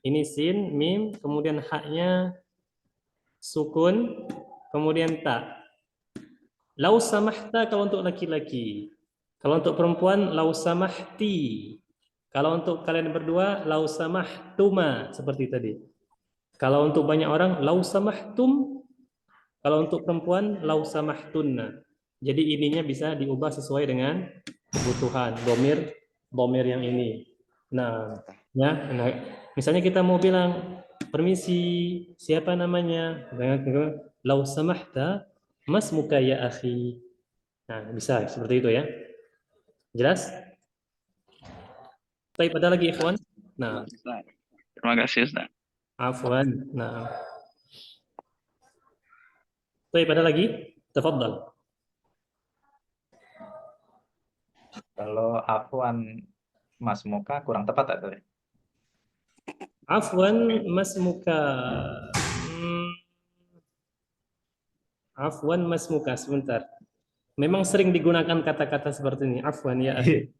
Ini sin, mim, kemudian haknya sukun, kemudian ta. Lau samahta kalau untuk laki-laki. Kalau untuk perempuan, lau samahti. Kalau untuk kalian berdua, lau samahtuma seperti tadi. Kalau untuk banyak orang, lau samahtum. Kalau untuk perempuan, lau samahtunna. Jadi ininya bisa diubah sesuai dengan kebutuhan. Domir yang ini. Nah, misalnya kita mau bilang, permisi, siapa namanya? Lau samahta, mas muka ya akhi. Nah, bisa seperti itu ya. Jelas? Baik, ada lagi ikhwan? Nah, Ustaz. Terima kasih Ustaz. afwan. Nah. Baik, ada lagi? Tafadhal. Kalau afwan Mas Muka kurang tepat atau? Afwan mas muka. Afwan mas muka, sebentar. Memang sering digunakan kata-kata seperti ini. Afwan ya akhi.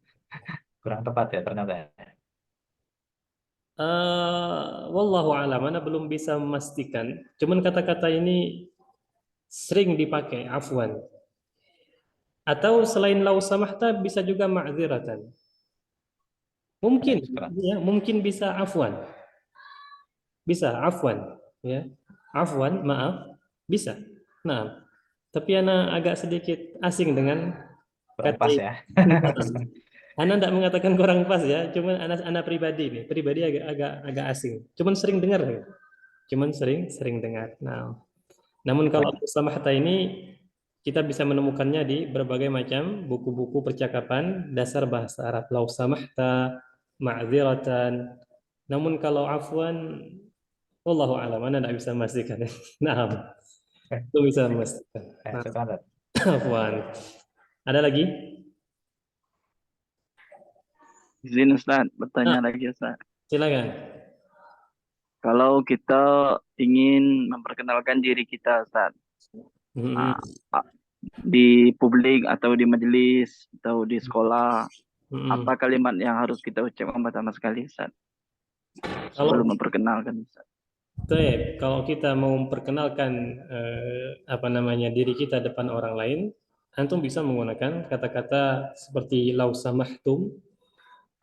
Kurang tepat ya ternyata. Wallahu a'lam, ana belum bisa memastikan. Cuman kata-kata ini sering dipakai, afwan. Atau selain lau samahta bisa juga ma'dziratan. Mungkin ya, mungkin bisa afwan. Bisa afwan ya. Afwan, maaf, bisa. Nah, tapi ana agak sedikit asing dengan Kurang pas ya. Ana tidak mengatakan kurang pas ya, cuman ana pribadi agak asing. Cuman sering dengar. Cuman sering dengar. Nah, namun kalau samahta ini kita bisa menemukannya di berbagai macam buku-buku percakapan dasar bahasa Arab. Lau samahta, ma'dziratan. Namun kalau afwan, wallahu a'lam, ana tidak bisa memastikan. Nah, itu bisa memastikan. Nah, afwan. Ada lagi? Izin Ustaz, bertanya lagi Ustaz. Silakan. Kalau kita ingin memperkenalkan diri kita Ustaz, di publik atau di majelis atau di sekolah, apa kalimat yang harus kita ucapkan pertama sekali Ustaz? Sebelum memperkenalkan Ustaz. Baik, kalau kita mau memperkenalkan diri kita depan orang lain, antum bisa menggunakan kata-kata seperti lau samahtum,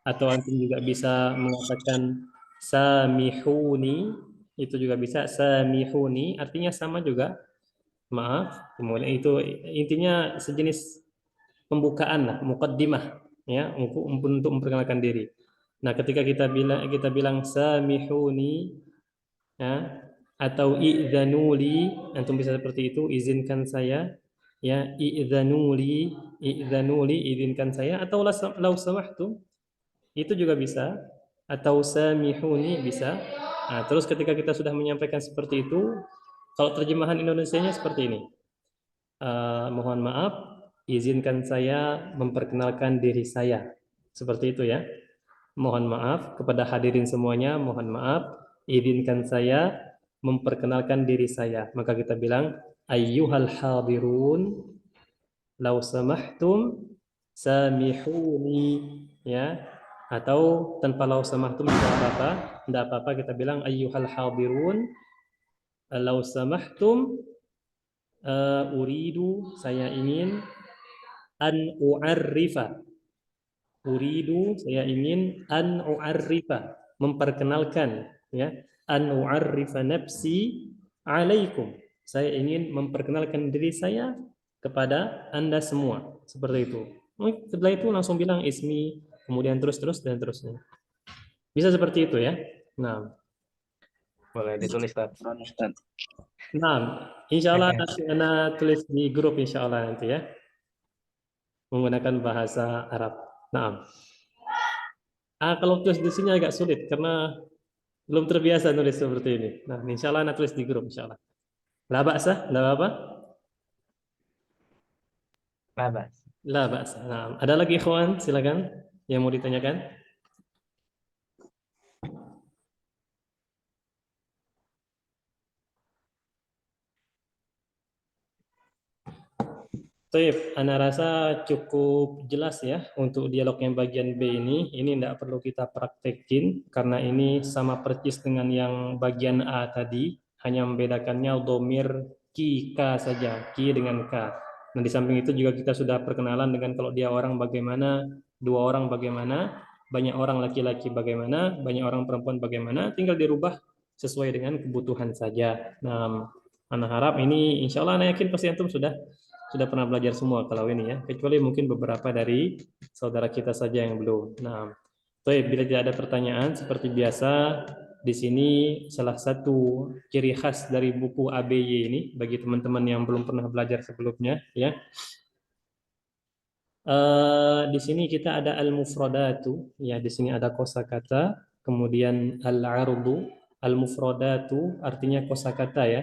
atau antum juga bisa mengatakan samihuni, itu juga bisa. Samihuni artinya sama juga, maaf. Kemudian itu intinya sejenis pembukaan lah, muqaddimah ya, untuk memperkenalkan diri. Nah, ketika kita bilang samihuni ya, atau i'dzanuli, antum bisa seperti itu, izinkan saya ya, i'dzanuli, izinkan saya, atau lau samahtum itu juga bisa, atau samihuni bisa. Nah, terus ketika kita sudah menyampaikan seperti itu, kalau terjemahan Indonesianya seperti ini. Mohon maaf, izinkan saya memperkenalkan diri saya. Seperti itu ya. Mohon maaf kepada hadirin semuanya, mohon maaf, izinkan saya memperkenalkan diri saya. Maka kita bilang, ayyuhal hadirun, lau samahtum, samihuni ya. Atau tanpa lau samahtum tidak apa-apa, kita bilang ayyuhal hadirun, lau samahtum, uridu, saya ingin, an u'arrifa, uridu, saya ingin, an u'arrifa, memperkenalkan ya, an u'arrifa nafsi alaikum, saya ingin memperkenalkan diri saya kepada Anda semua, seperti itu. Setelah itu langsung bilang ismi, kemudian terus dan terusnya. Bisa seperti itu ya. Nah, boleh ditulis Ustaz. Nah, insya Allah Ana tulis di grup insya Allah nanti ya, menggunakan bahasa Arab. Nah, kalau tulis di sini agak sulit karena belum terbiasa nulis seperti ini. Nah, insya Allah Ana tulis di grup insya Allah. La ba'sa, la apa? La ba'sa. Nah, ada lagi ikhwan, silakan yang mau ditanyakan. Baik, Ana rasa cukup jelas ya untuk dialog yang bagian B ini. Ini tidak perlu kita praktekin karena ini sama persis dengan yang bagian A tadi. Hanya membedakannya domir ki, k saja, ki dengan k. Nah, di samping itu juga kita sudah perkenalan dengan kalau dia orang bagaimana, dua orang bagaimana, banyak orang laki-laki bagaimana, banyak orang perempuan bagaimana, tinggal dirubah sesuai dengan kebutuhan saja. Nah, Ana harap ini, insya Allah, Ana yakin pasti antum sudah pernah belajar semua kalau ini ya, kecuali mungkin beberapa dari saudara kita saja yang belum. Nah, bila tidak ada pertanyaan, seperti biasa, di sini salah satu ciri khas dari buku ABY ini bagi teman-teman yang belum pernah belajar sebelumnya ya. Di sini kita ada al-mufradatu ya, di sini ada kosakata, kemudian al-ardu. Al-mufradatu artinya kosakata ya.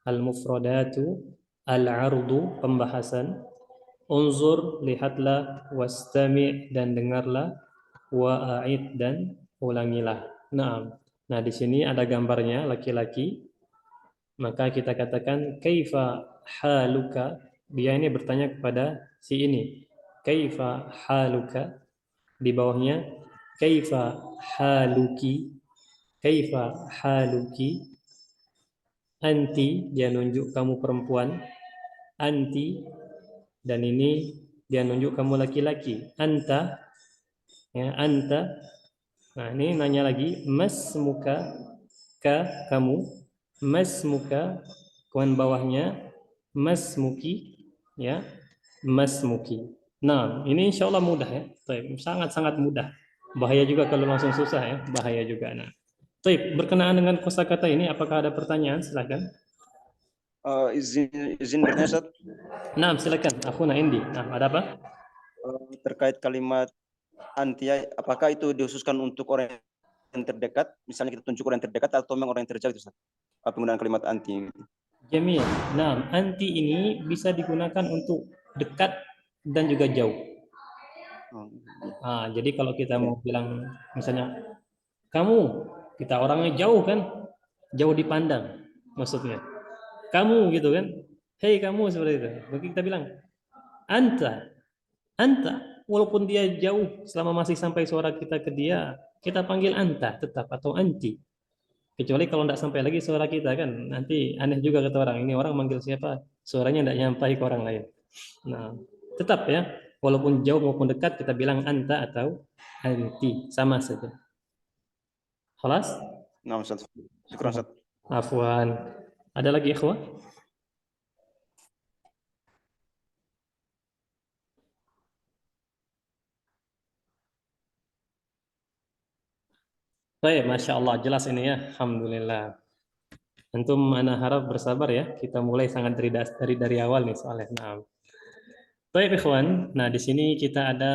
Al-mufradatu, al-ardu pembahasan. Unzur, lihatlah, wastami' dan dengarlah, wa'id dan ulangilah. Nah, di sini ada gambarnya laki-laki. Maka kita katakan kaifa haluka. Dia ini bertanya kepada si ini. Kaifa haluka. Di bawahnya kaifa haluki. Kaifa haluki. Anti, dia nunjuk kamu perempuan. Anti, dan ini dia nunjuk kamu laki-laki. Anta, ya, anta. Nah, ini nanya lagi, mas muka, ka, kamu, mas muka, kemudian bawahnya, mas muki, ya, mas muki. Nah, ini insya Allah mudah ya, sangat-sangat mudah. Bahaya juga kalau langsung susah ya, bahaya juga. Nah, berkenaan dengan kosakata ini, apakah ada pertanyaan? Silakan. Izin bertanya, Ustaz. Nah, silakan. Akhuna Indi. Nah, ada apa? Terkait kalimat anti, apakah itu dikhususkan untuk orang yang terdekat? Misalnya kita tunjuk orang yang terdekat atau memang orang yang terjauh itu, Ustaz? Penggunaan kalimat anti. Jamil. Nah, anti ini bisa digunakan untuk dekat dan juga jauh. Nah, jadi kalau kita mau bilang misalnya kamu, kita orangnya jauh kan, jauh dipandang maksudnya. Kamu gitu kan, hei kamu, seperti itu. Mungkin kita bilang anta, walaupun dia jauh, selama masih sampai suara kita ke dia, kita panggil anta tetap atau anti. Kecuali kalau tidak sampai lagi suara kita kan, nanti aneh juga kata orang, ini orang manggil siapa, suaranya tidak nyampai ke orang lain. Nah, tetap ya, walaupun jauh maupun dekat kita bilang anta atau anti, sama saja. Khalas? Nah, Ustaz. Syukur, Ustaz. Afwan. Ada lagi ikhwah? Baik, Masya Allah, jelas ini ya, Alhamdulillah. Antum ana harap bersabar ya, kita mulai sangat dari awal nih soalnya. Nah, baik ikhwan, nah di sini kita ada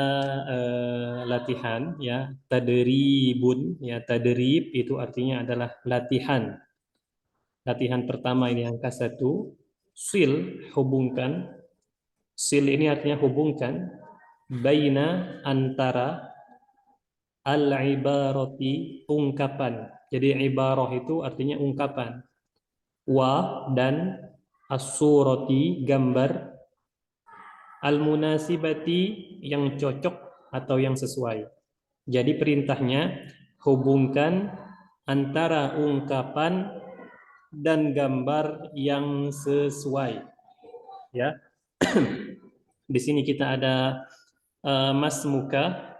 latihan ya, tadribun ya, tadrib itu artinya adalah latihan. Latihan pertama ini angka 1, sil, hubungkan. Sil ini artinya hubungkan, baina, antara, al-ibarati, ungkapan. Jadi ibarah itu artinya ungkapan. Wa, dan as-surati, gambar. Al-munasibati, yang cocok atau yang sesuai. Jadi perintahnya hubungkan antara ungkapan dan gambar yang sesuai. Ya. Di sini kita ada mas muka,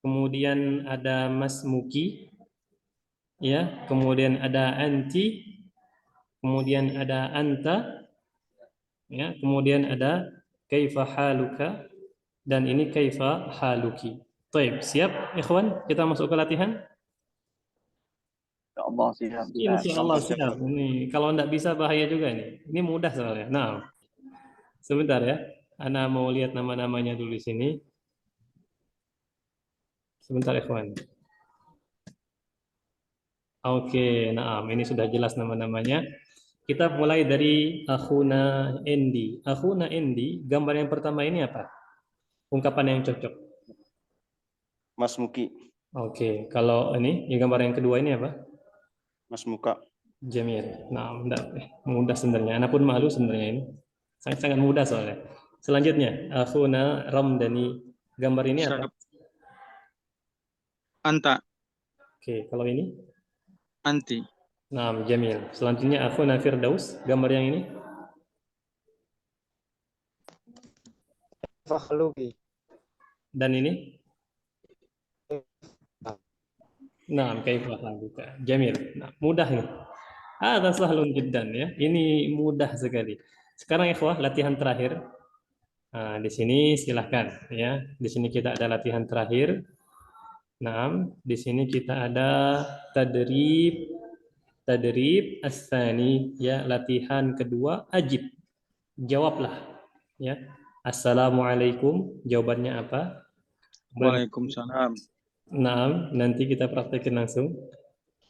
kemudian ada mas muki, ya, kemudian ada anti, kemudian ada anta, ya, kemudian ada kaifa haluka, dan ini kaifa haluki. Baik, siap ikhwan? Kita masuk ke latihan? Ya Allah, siap. Insya Allah siap. Ini kalau enggak bisa bahaya juga nih. Ini mudah soalnya. Nah, sebentar ya. Ana mau lihat nama-namanya dulu di sini. Sebentar ikhwan. Oke, nah ini sudah jelas nama-namanya. Kita mulai dari Akhuna Endi. Akhuna Endi, gambar yang pertama ini apa? Ungkapan yang cocok. Mas Muki. Oke, kalau ini, gambar yang kedua ini apa? Mas Muka. Jamil. Nah, mudah sebenarnya. Anak pun malu sebenarnya ini. Sangat-sangat mudah soalnya. Selanjutnya, Akhuna Ramdhani. Gambar ini apa? Anta. Oke, kalau ini? Anti. Nah, Jamil. Selanjutnya Akhuna Firdaus. Gambar yang ini? kaifa haluki. Dan ini? Nah, kaifa haluka. Jamil. Nah, mudah nih. Ada sahlun jiddan ya. Ini mudah sekali. Sekarang ikhwah latihan terakhir. Nah, di sini silahkan ya. Di sini kita ada latihan terakhir. Nah, di sini kita ada tadrib as-tsani ya, latihan kedua ajib. Jawablah ya. Assalamualaikum, jawabannya apa? Waalaikumsalam. Nah, nanti kita praktekin langsung.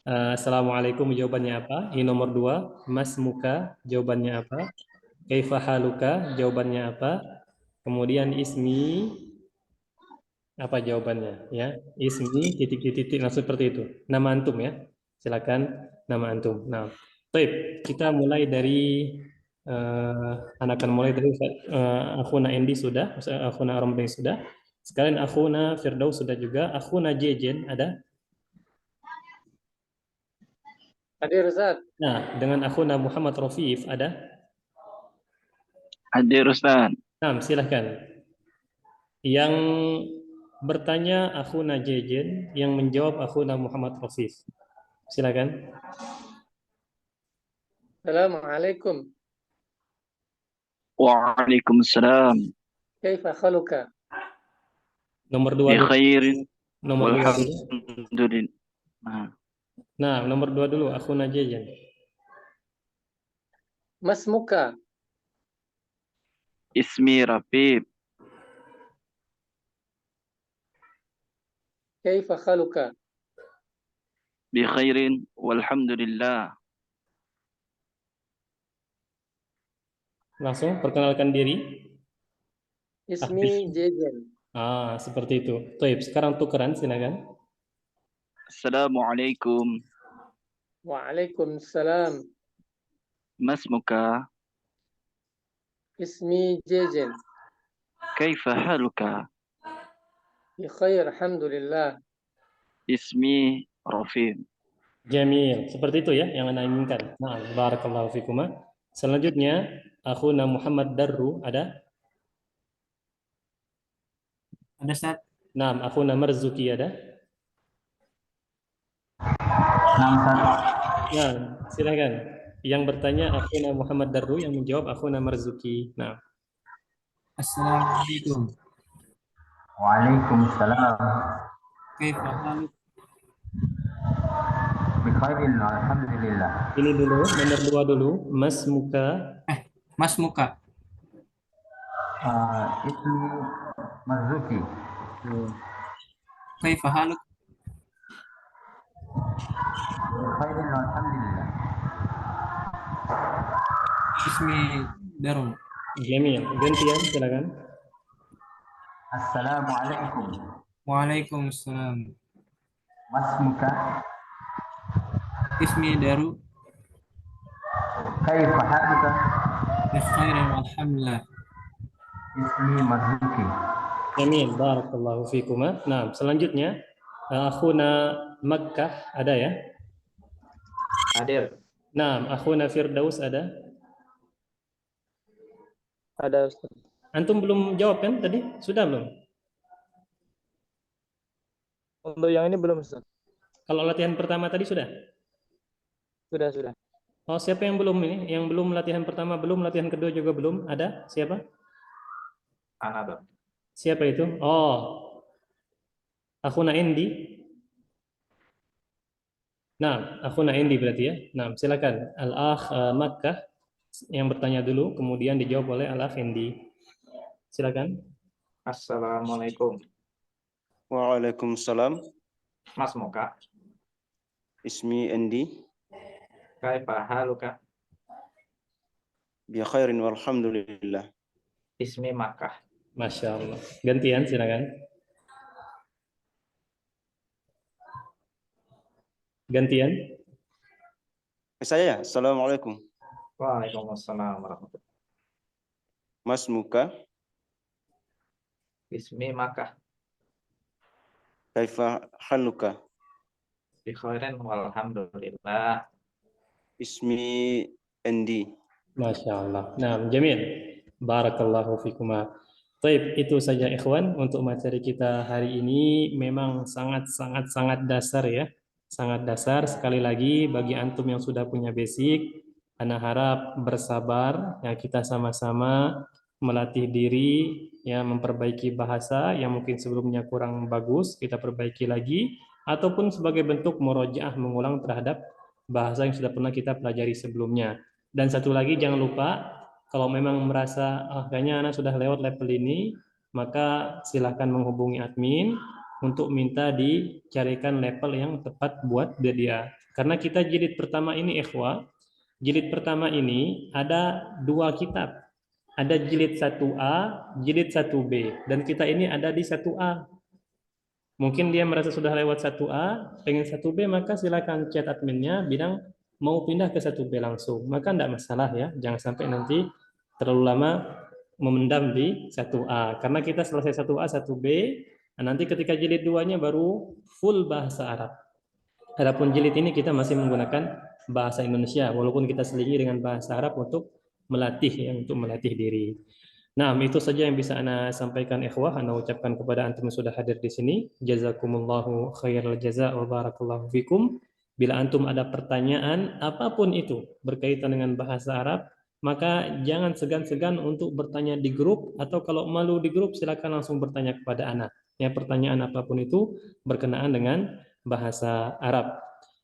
Assalamualaikum, jawabannya apa? Ini nomor 2. Mas muka, jawabannya apa? Kaifa haluka, jawabannya apa? Kemudian ismi, apa jawabannya? Ya, ismi titik-titik langsung seperti itu. Nama antum ya. Silakan nama antum. Nah, baik, kita mulai dari akan mulai dari akhuna Endi sudah, akhuna Romdeng sudah. Sekalian akhuna Firdaus sudah juga, akhuna Jejen ada. Hadir Ustaz. Nah, dengan akhuna Muhammad Rafiif ada? Hadir Ustaz. Nah, silahkan. Yang bertanya akhuna Jejen, yang menjawab akhuna Muhammad Rafiif. Silakan. Assalamualaikum. Waalaikumsalam. Kaifa haluka. Nomor 2 Bi dulu. khairin. Nomor 2 dulu. Walhamdulillah. Nah, nomor 2 dulu akhuna Jejen. Mas muka. Ismi Rafib. Kaifa haluka. Bi khairin. Walhamdulillah. Langsung perkenalkan diri. Ismi Jejen. Seperti itu. Baik, sekarang tukeran silakan. Assalamualaikum. Waalaikumsalam. Mas muka. Ismi Jejen. Kaifa haluka. Bi khair, alhamdulillah. Ismi Rafib. Jamil. Seperti itu ya yang Anda inginkan. Nah, barakallahu fikum. Selanjutnya, akhuna Muhammad Darru ada? Ada Ustaz. Nah, akhuna Marzuki ada? Nah, silakan. Yang bertanya akhuna Muhammad Darru, yang menjawab akhuna Marzuki. Nah. Assalamualaikum. Waalaikumsalam. Kaifa haluk? Bikhairin, alhamdulillah. Ini dulu, nomor 2 dulu. Mas muka. Mas muka. Ismi Marzuki. Kaifa haluk? Bikhairin, alhamdulillah. Ismi Darum. Jamil. Gantian, silakan. Assalamualaikum. Waalaikumsalam. Mas muka. Ismi Daru. Kaifa haluka. Bi khairin walhamdulillah. Ismi Marzuki. Jamil. Barakallahu fikum. Nah, selanjutnya akhuna Makkah ada ya? Hadir. Nah, akhuna Firdaus ada? Ada Ustaz. Antum belum jawab kan tadi? Sudah belum? Untuk yang ini belum Ustaz. Kalau latihan pertama tadi sudah? Sudah. Oh, siapa yang belum ini? Yang belum latihan pertama belum, latihan kedua juga belum? Ada? Siapa? Ana. Siapa itu? Oh, akhuna Endi. Nah, akhuna Endi berarti ya. Nah, silakan. Al-akh Makkah yang bertanya dulu, kemudian dijawab oleh Al-akh Endi. Silakan. Assalamualaikum. Waalaikumsalam. Mas muka. Ismi Endi. Kaifa haluka. Bi khairin walhamdulillah. Ismi Makkah. Masya Allah. Gantian, silakan. Gantian. Saya ya. Assalamualaikum. Waalaikumsalam warahmatullahi. Mas muka. Ismi Makkah. Kaifa haluka. Bi khairin walhamdulillah. Ismi Endi. Masya Allah. Nah, Jamil. Barakallahu fikuma. Baik, itu saja ikhwan untuk materi kita hari ini. Memang sangat dasar ya. Sangat dasar. Sekali lagi bagi antum yang sudah punya basic, ana harap bersabar ya, kita sama-sama melatih diri ya, memperbaiki bahasa yang mungkin sebelumnya kurang bagus, kita perbaiki lagi, ataupun sebagai bentuk murojaah, mengulang terhadap bahasa yang sudah pernah kita pelajari sebelumnya. Dan satu lagi, jangan lupa kalau memang merasa kayaknya anak sudah lewat level ini, maka silakan menghubungi admin untuk minta dicarikan level yang tepat buat dia. Karena kita jilid pertama ini ikhwah, jilid pertama ini ada 2 kitab. Ada jilid 1A, jilid 1B, dan kita ini ada di 1A. Mungkin dia merasa sudah lewat 1A, pengen 1B, maka silakan chat adminnya bilang mau pindah ke 1B langsung. Maka tidak masalah ya, jangan sampai nanti terlalu lama memendam di 1A. Karena kita selesai 1A, 1B, nanti ketika jilid 2-nya baru full bahasa Arab. Adapun jilid ini kita masih menggunakan bahasa Indonesia, walaupun kita selingi dengan bahasa Arab untuk melatih ya, untuk melatih diri. Nah, itu saja yang bisa ana sampaikan ikhwah. Ana ucapkan kepada antum yang sudah hadir di sini, jazakumullahu khairal jaza wa barakallahu fikum. Bila antum ada pertanyaan apapun itu berkaitan dengan bahasa Arab, maka jangan segan-segan untuk bertanya di grup, atau kalau malu di grup silakan langsung bertanya kepada ana. Ya, pertanyaan apapun itu berkenaan dengan bahasa Arab.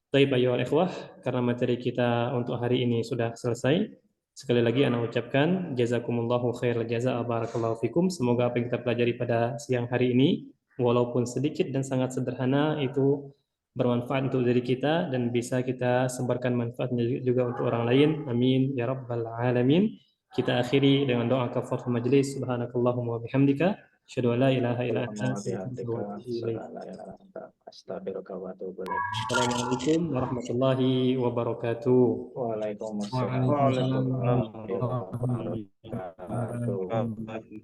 Baik ayyuhal ikhwah, karena materi kita untuk hari ini sudah selesai. Sekali lagi ana ucapkan jazakumullahu khairal jaza barakallahu fikum. Semoga apa yang kita pelajari pada siang hari ini walaupun sedikit dan sangat sederhana itu bermanfaat untuk diri kita dan bisa kita sebarkan manfaatnya juga untuk orang lain. Amin ya rabbal alamin. Kita akhiri dengan doa kafaratul majelis. Subhanakallahumma wa bihamdika asyhadu an la ilaha illa anta astaghfiruka wa atubu ilaik. Assalamualaikum warahmatullahi wabarakatuh. Waalaikumsalam warahmatullahi wabarakatuh.